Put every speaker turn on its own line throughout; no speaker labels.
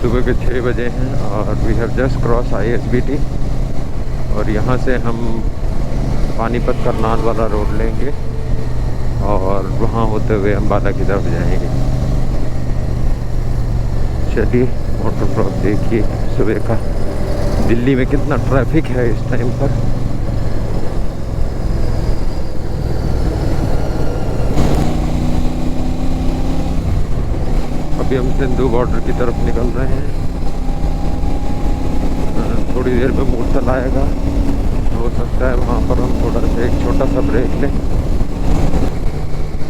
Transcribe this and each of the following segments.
सुबह के 6 बजे हैं और we have just cross ISBT और यहाँ से हम पानीपत करनाल वाला रोड लेंगे और वहाँ होते हुए अम्बाला की तरफ जाएंगे। चलिए मोटर क्रॉस देखिए सुबह का दिल्ली में कितना ट्रैफिक है इस टाइम पर। अभी हम सिंधु बॉर्डर की तरफ निकल रहे हैं। थोड़ी देर में मूर्थल आएगा, हो सकता है वहाँ पर हम थोड़ा सा एक छोटा सा ब्रेक लें।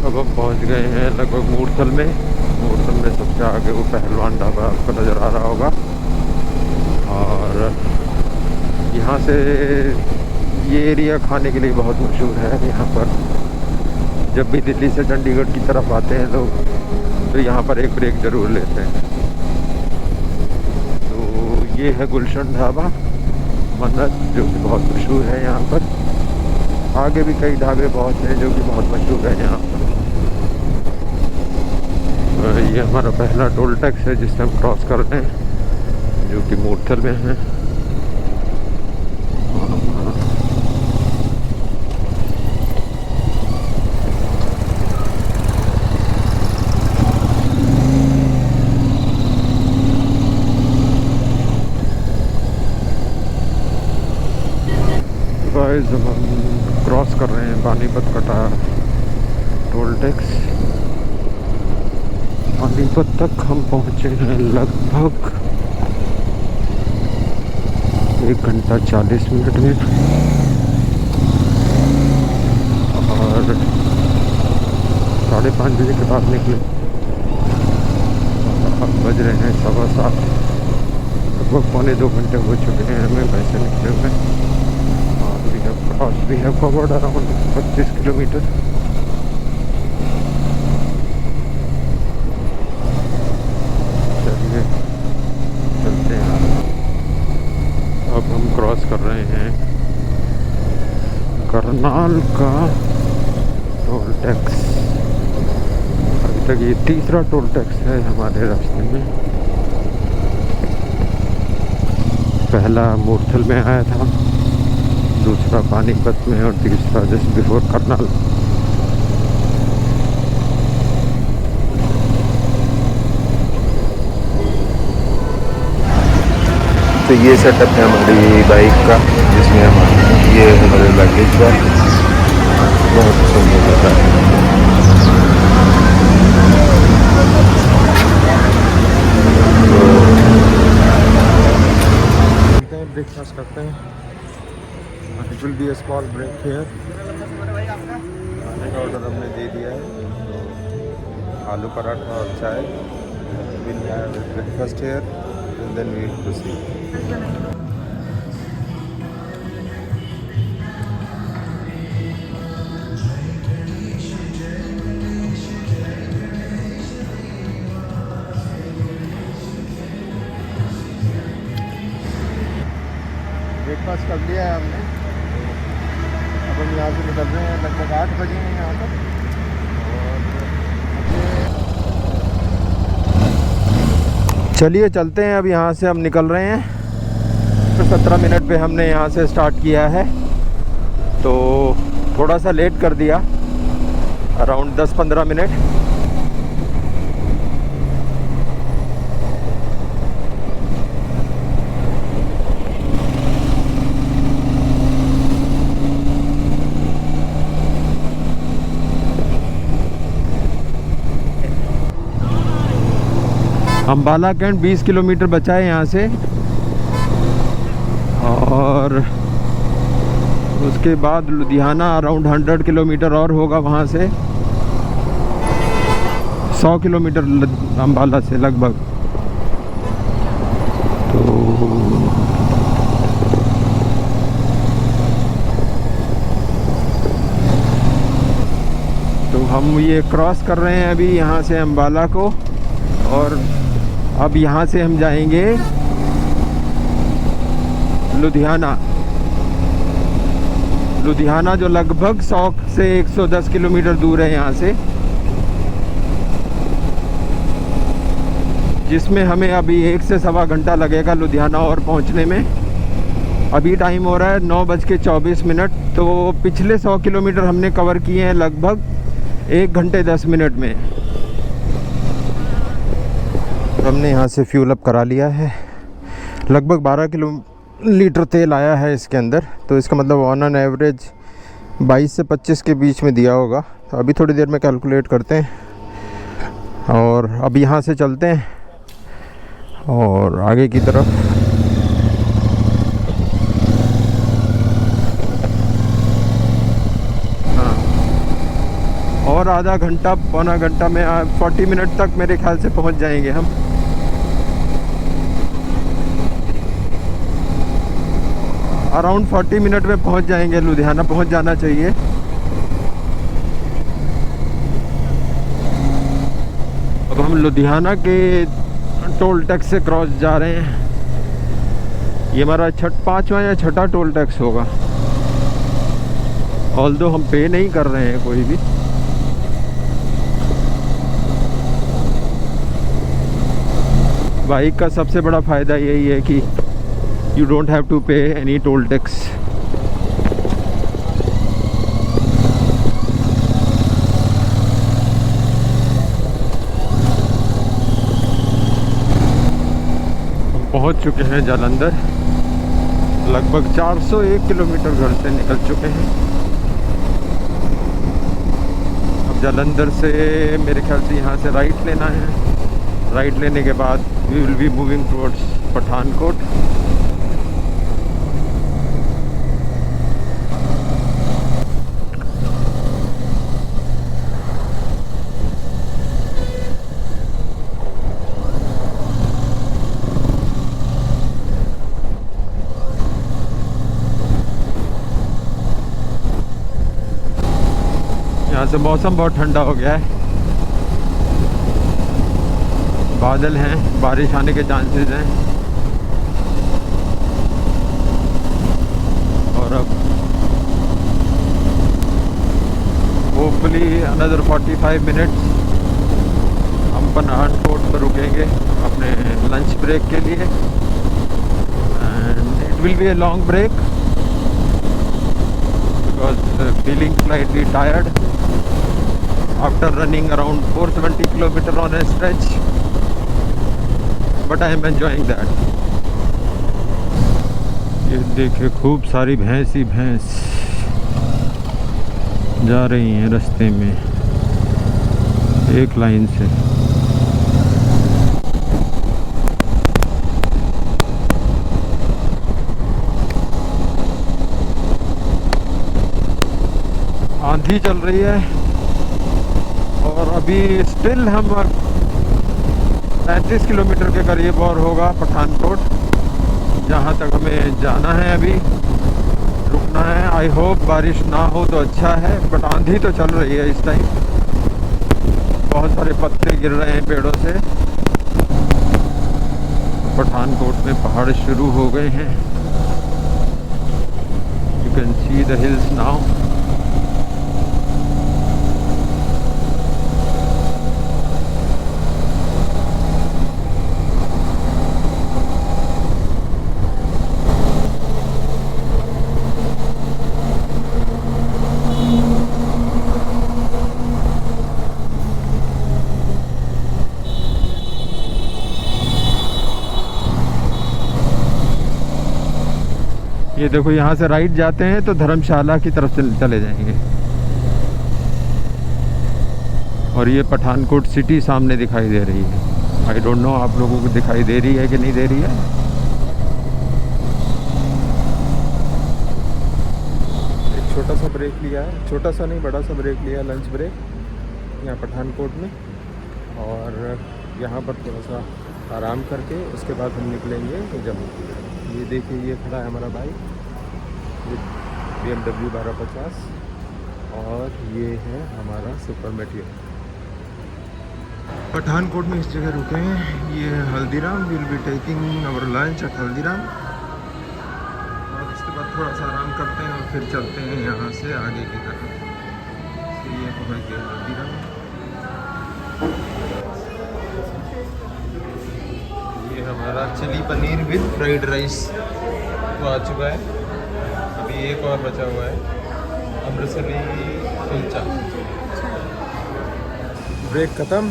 अब हम पहुँच गए हैं लगभग मूर्थल में। मूर्थल में सबसे आगे वो पहलवान ढाबा आपको नज़र आ रहा होगा और यहाँ से ये एरिया खाने के लिए बहुत मशहूर है। यहाँ पर जब भी दिल्ली से चंडीगढ़ की तरफ आते हैं लोग तो यहाँ पर एक ब्रेक ज़रूर लेते हैं। तो ये है गुलशन ढाबा मन्नत, जो कि बहुत मशहूर है यहाँ पर। आगे भी कई ढाबे बहुत हैं जो कि बहुत मशहूर है यहाँ पर। ये हमारा पहला टोल टैक्स है जिससे हम क्रॉस कर रहे हैं, जो कि मूर्थल में है। हम क्रॉस कर रहे हैं पानीपत कटा टोल टैक्स। पानीपत तक हम पहुंचे हैं लगभग 1 घंटा 40 मिनट में और 5:30 बजे के बाद निकले। अब बज रहे हैं 7:15। लगभग 1.25 घंटे हो चुके हैं हमें वैसे निकले हुए। We have covered around 25 kilometre. चलिए चलते हैं। अब हम क्रॉस कर रहे हैं करनाल का टोल टैक्स। अभी तक ये तीसरा टोल टैक्स है हमारे रास्ते में। पहला मूर्थल में आया था, दूसरा पानीपत में और तीसरा जस्ट बिफोर करनाल।
तो ये सेटअप है हमारी बाइक का, जिसमें हम ये हमारे लगेज का बहुत सुंदर होता है। तो ब्रेकफास्ट करते हैं। It will be a small break here। खाने का ऑर्डर हमने दे दिया है, आलू पराठा और चाय। We'll have breakfast here and then we'll proceed। Breakfast कर लिया है हमने। अब हम यहाँ से निकल रहे हैं, लगभग 8 बजे हैं यहाँ पर।
चलिए चलते हैं। अब यहाँ से हम निकल रहे हैं। तो 17 मिनट पे हमने यहाँ से स्टार्ट किया है, तो थोड़ा सा लेट कर दिया, around 10-15 minute. Ambala Cantt 20 kilometre बचा है यहाँ से और उसके बाद लुधियाना अराउंड 100 किलोमीटर और होगा। वहाँ से 100 किलोमीटर अम्बाला से लगभग। तो हम ये क्रॉस कर रहे हैं अभी यहाँ से अम्बाला को और अब यहाँ से हम जाएंगे लुधियाना। लुधियाना जो लगभग 100 से 110 किलोमीटर दूर है यहाँ से। जिसमें हमें अभी 1 से सवा घंटा लगेगा लुधियाना और पहुंचने में। अभी टाइम हो रहा है 9:24। तो पिछले 100 किलोमीटर हमने कवर किए हैं लगभग 1 घंटे 10 मिनट में। तो हमने यहाँ से फ्यूल अप करा लिया है। लगभग 12 लीटर तेल आया है इसके अंदर। तो इसका मतलब ऑन एवरेज 22 से 25 के बीच में दिया होगा। तो अभी थोड़ी देर में कैलकुलेट करते हैं और अब यहाँ से चलते हैं और आगे की तरफ। हाँ, और आधा घंटा पौना घंटा में 40 मिनट तक मेरे ख्याल से पहुँच जाएंगे हम। अराउंड 40 मिनट में पहुँच जाएंगे, लुधियाना पहुँच जाना चाहिए। अब हम लुधियाना के टोल टैक्स से क्रॉस जा रहे हैं। ये हमारा 5वां या 6ठा टोल टैक्स होगा। ऑल्दो हम पे नहीं कर रहे हैं कोई भी। बाइक का सबसे बड़ा फ़ायदा यही है कि यू डोंट हैव टू पे एनी टोल टैक्स। पहुंच चुके हैं जालंधर। लगभग 401 किलोमीटर घर से निकल चुके हैं। अब जालंधर से मेरे ख्याल से यहाँ से राइट लेना है। राइट लेने के बाद we will be moving towards Pathankot. यहाँ से मौसम बहुत ठंडा हो गया है। बादल हैं, बारिश आने के चांसेस हैं। और अब होपफुली अनदर 45 मिनट्स हम पठानकोट पर रुकेंगे अपने लंच ब्रेक के लिए। And it will be a long break because feeling slightly tired after running around 470 kilometer on a stretch, but I am enjoying that. ये देखिए खूब सारी भैंस ही भैंस जा रही हैं रास्ते में एक लाइन से। आंधी चल रही है और अभी स्टिल हम 35 किलोमीटर के करीब और होगा पठानकोट, जहाँ तक हमें जाना है। अभी रुकना है। आई होप बारिश ना हो तो अच्छा है, बट आंधी तो चल रही है इस टाइम। बहुत सारे पत्ते गिर रहे हैं पेड़ों से। पठानकोट में पहाड़ शुरू हो गए हैं। You can see the hills now. ये देखो यहाँ से राइट जाते हैं तो धर्मशाला की तरफ चले जाएंगे। और ये पठानकोट सिटी सामने दिखाई दे रही है। आई डोंट नो आप लोगों को दिखाई दे रही है कि नहीं दे रही है।
एक छोटा सा ब्रेक लिया है, छोटा सा नहीं बड़ा सा ब्रेक लिया है, लंच ब्रेक यहाँ पठानकोट में। और यहाँ पर थोड़ा सा आराम करके उसके बाद हम निकलेंगे जम्मू। ये देखिए ये खड़ा है हमारा बाइक, ये BMW 1250 और ये है हमारा सुपर मेटियर। पठानकोट में इस जगह रुके हैं। ये है Haldiram. Will be taking our lunch at Haldiram और इसके बाद थोड़ा सा आराम करते हैं और फिर चलते हैं यहाँ से आगे की तरफ। तो ये पहुँच गए हल्दीराम। हमारा chilli paneer with fried rice वो आ चुका है। अभी एक और बचा हुआ है, अमृतसरी कुलचा। ब्रेक ख़त्म,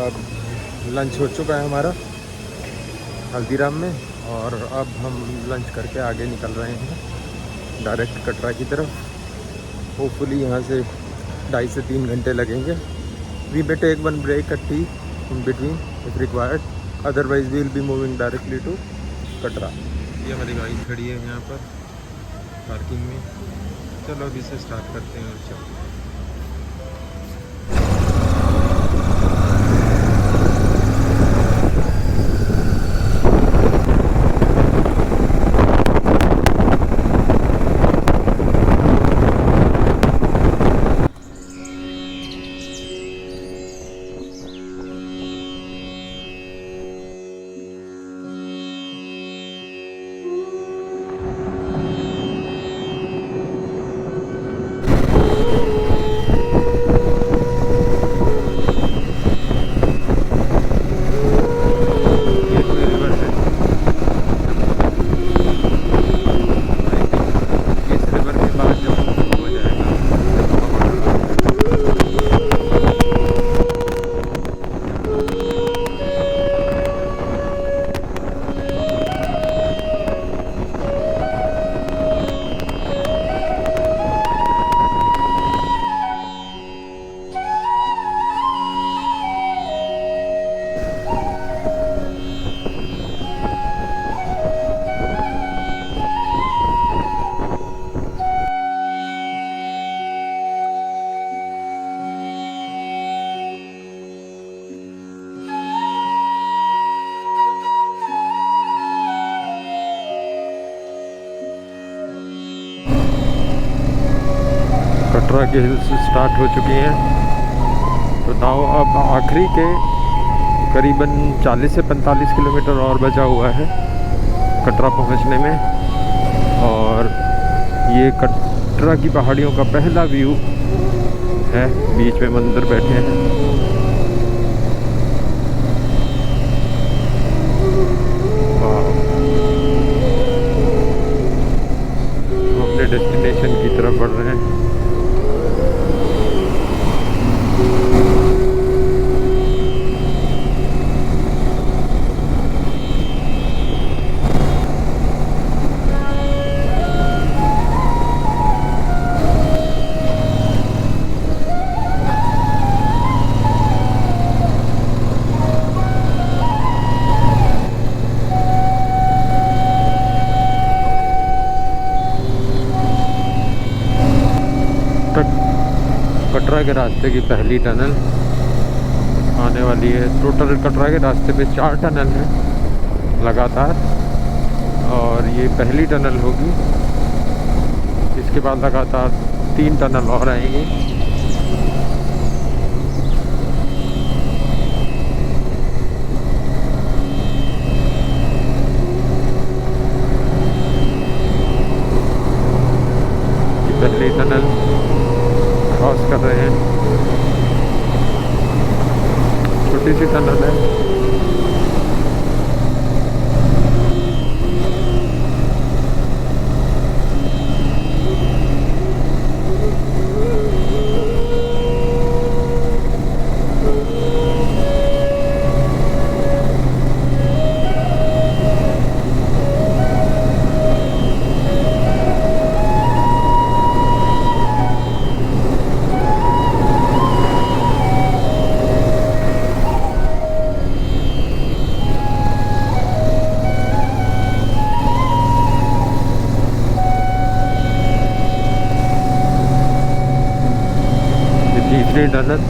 अब लंच हो चुका है हमारा हल्दीराम में, और अब हम लंच करके आगे निकल रहे हैं डायरेक्ट कटरा की तरफ। होपफुली यहाँ से 2.5 से 3 घंटे लगेंगे। We may take one break at tea in between if required, otherwise we will be moving directly to Katra. ये हमारी गाड़ी खड़ी है यहाँ पर पार्किंग में। चलो अभी से स्टार्ट करते हैं और चलो। कटरा के हिल्स स्टार्ट हो चुकी हैं, तो नाव अब आखिरी के करीबन 40 से 45 किलोमीटर और बचा हुआ है कटरा पहुंचने में। और ये कटरा की पहाड़ियों का पहला व्यू है, बीच में मंदिर बैठे हैं। हम अपने डेस्टिनेशन की तरफ बढ़ रहे हैं। कटरा के रास्ते की पहली टनल आने वाली है। टोटल कटरा के रास्ते पे 4 टनल हैं लगातार, और ये पहली टनल होगी। इसके बाद लगातार 3 टनल और आएंगी। पहली टनल क्रॉस कर रहे हैं, छोटी सी टनल है। टनल,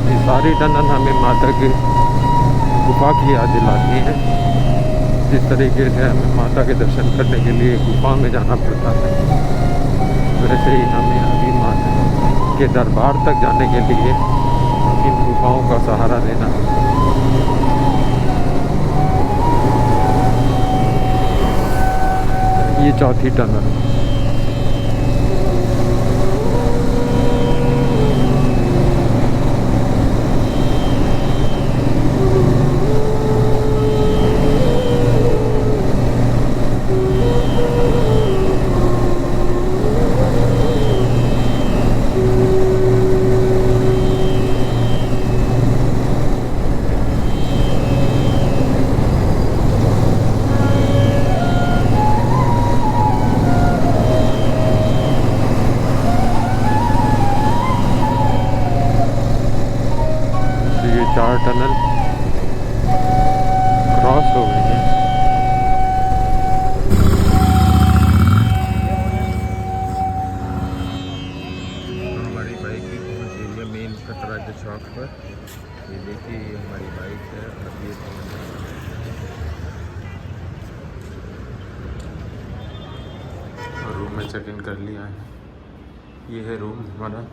ये सारी टनल हमें माता की गुफा की याद दिलाती है। जिस तरीके से हमें माता के दर्शन करने के लिए गुफा में जाना पड़ता है, वैसे ही हमें अभी माता के दरबार तक जाने के लिए इन गुफाओं का सहारा लेना है। ये चौथी टनल।
टनल क्रॉस हो गई है। हमारी बाइक भी पहुंच गई है मेन कटरा के चौक पर। ये देखिए ये हमारी बाइक है और ये और रूम में चेक इन कर लिया है। ये है रूम हमारा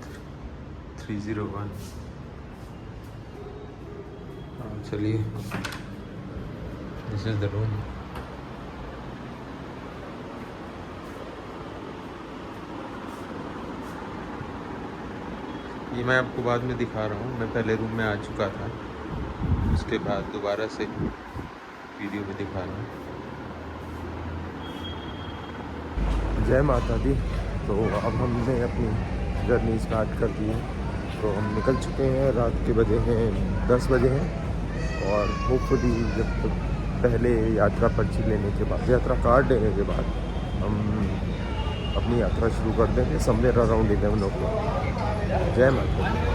301। चलिए दिस इज द रूम। ये मैं आपको बाद में दिखा रहा हूँ, मैं पहले रूम में आ चुका था, उसके बाद दोबारा से वीडियो में दिखा रहा हूँ।
जय माता दी। तो अब हमने अपनी जर्नी स्टार्ट कर दी है। तो हम निकल चुके हैं, रात के बजे हैं 10 बजे हैं। और होपफुली जब तक पहले यात्रा पर्ची लेने के बाद, यात्रा कार्ड लेने के बाद हम अपनी यात्रा शुरू कर देंगे समवेयर अराउंड 11 o'clock। जय माता दी।